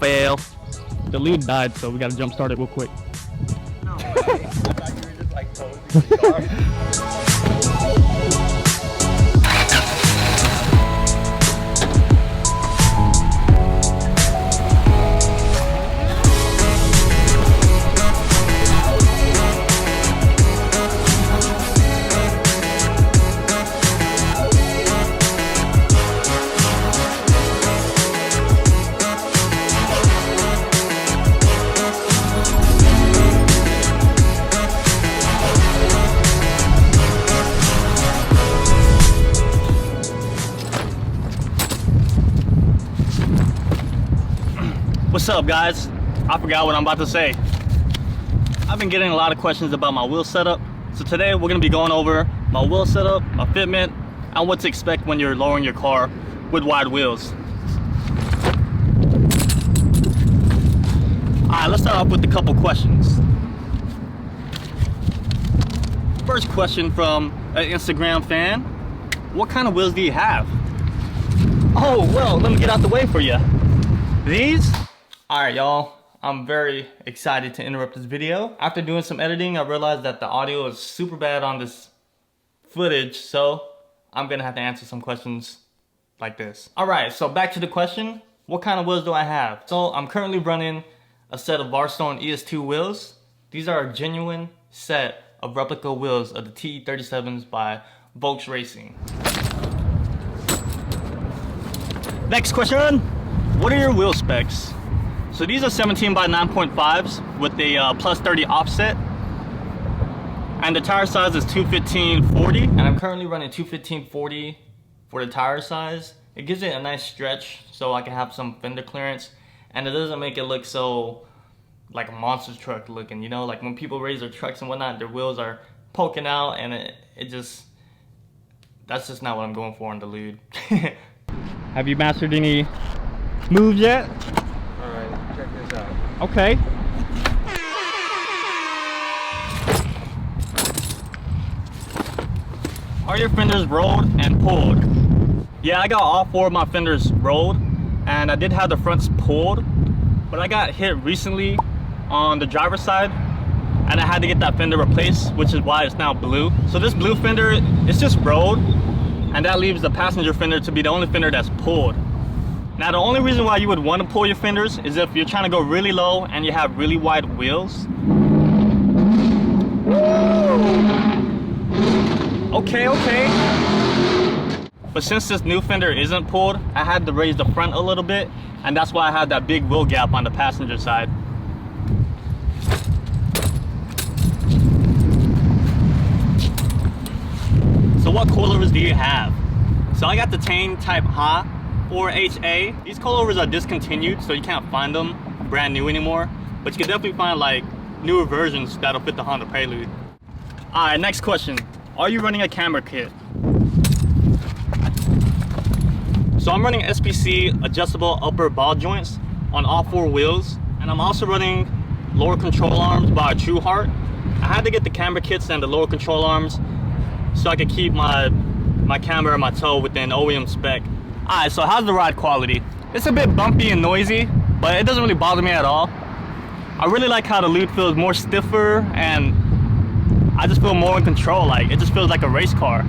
Fail. The lead died, so we gotta jump start it real quick. No, I thought you were just like posing the car. What's up, guys? I forgot what I'm about to say. I've been getting a lot of questions about my wheel setup, so today we're going to be going over my wheel setup, my fitment, and what to expect when you're lowering your car with wide wheels. Alright, let's start off with a couple questions. First question from an Instagram fan: what kind of wheels do you have? Oh, well, let me get out the way for you. These? Alright, y'all, I'm very excited to interrupt this video. After doing some editing, I realized that the audio is super bad on this footage, so I'm gonna have to answer some questions like this. Alright, so back to the question: what kind of wheels do I have? So I'm currently running a set of Barstone ES2 wheels. These are a genuine set of replica wheels of the TE37s by Volks Racing. Next question: what are your wheel specs? So these are 17 by 9.5s with a plus 30 offset, and the tire size is 215/40, and I'm currently running 215/40 for the tire size. It gives it a nice stretch so I can have some fender clearance, and it doesn't make it look so like a monster truck looking, you know, like when people raise their trucks and whatnot, their wheels are poking out, and that's just not what I'm going for on the Prelude. Have you mastered any moves yet? Alright, check this out. Okay. Are your fenders rolled and pulled? Yeah, I got all four of my fenders rolled, and I did have the fronts pulled, but I got hit recently on the driver's side, and I had to get that fender replaced, which is why it's now blue. So this blue fender, it's just rolled, and that leaves the passenger fender to be the only fender that's pulled. Now, the only reason why you would want to pull your fenders is if you're trying to go really low and you have really wide wheels. Okay. But since this new fender isn't pulled, I had to raise the front a little bit, and that's why I had that big wheel gap on the passenger side. So what coilovers do you have? So I got the Tane Type Ha 4HA. These coilovers are discontinued, so you can't find them brand new anymore, but you can definitely find like newer versions that'll fit the Honda Prelude. Alright, next question: are you running a camber kit? So I'm running SPC adjustable upper ball joints on all four wheels, and I'm also running lower control arms by True Heart. I had to get the camber kits and the lower control arms so I could keep my camber and my toe within OEM spec. Alright, so how's the ride quality? It's a bit bumpy and noisy, but it doesn't really bother me at all. I really like how the Prelude feels more stiffer, and I just feel more in control. Like, it just feels like a race car.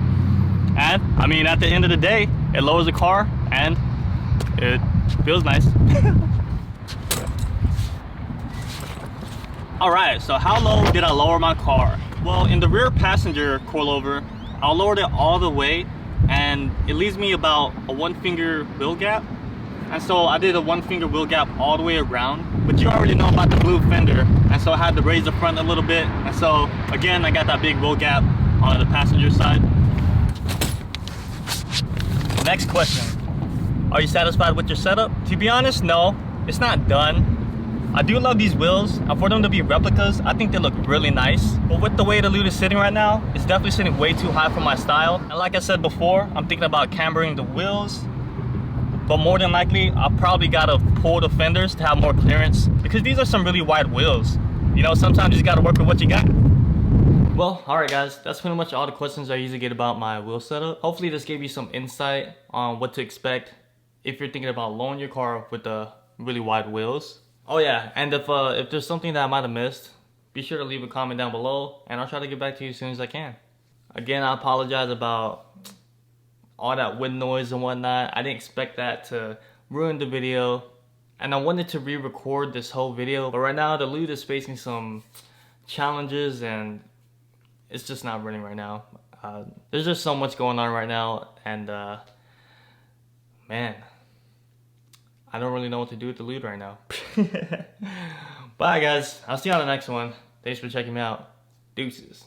And I mean, at the end of the day, it lowers the car and it feels nice. Alright, so how low did I lower my car? Well, in the rear passenger coilover, I lowered it all the way, and it leaves me about a 1-finger wheel gap. And so I did a 1-finger wheel gap all the way around, but you already know about the blue fender, and so I had to raise the front a little bit, and so again I got that big wheel gap on the passenger side. Next question: are you satisfied with your setup? To be honest, no, it's not done. I do love these wheels, and for them to be replicas, I think they look really nice. But with the way the Prelude is sitting right now, it's definitely sitting way too high for my style. And like I said before, I'm thinking about cambering the wheels, but more than likely, I'll probably gotta pull the fenders to have more clearance, because these are some really wide wheels. You know, sometimes you just gotta work with what you got. Well, alright guys, that's pretty much all the questions I usually get about my wheel setup. Hopefully this gave you some insight on what to expect if you're thinking about lowering your car with the really wide wheels. Oh yeah, and if there's something that I might have missed, be sure to leave a comment down below, and I'll try to get back to you as soon as I can. Again, I apologize about all that wind noise and whatnot. I didn't expect that to ruin the video, and I wanted to re-record this whole video, but right now the Prelude is facing some challenges and it's just not running right now. There's just so much going on right now, and man, I don't really know what to do with the Prelude right now. Bye guys, I'll see you on the next one. Thanks for checking me out. Deuces.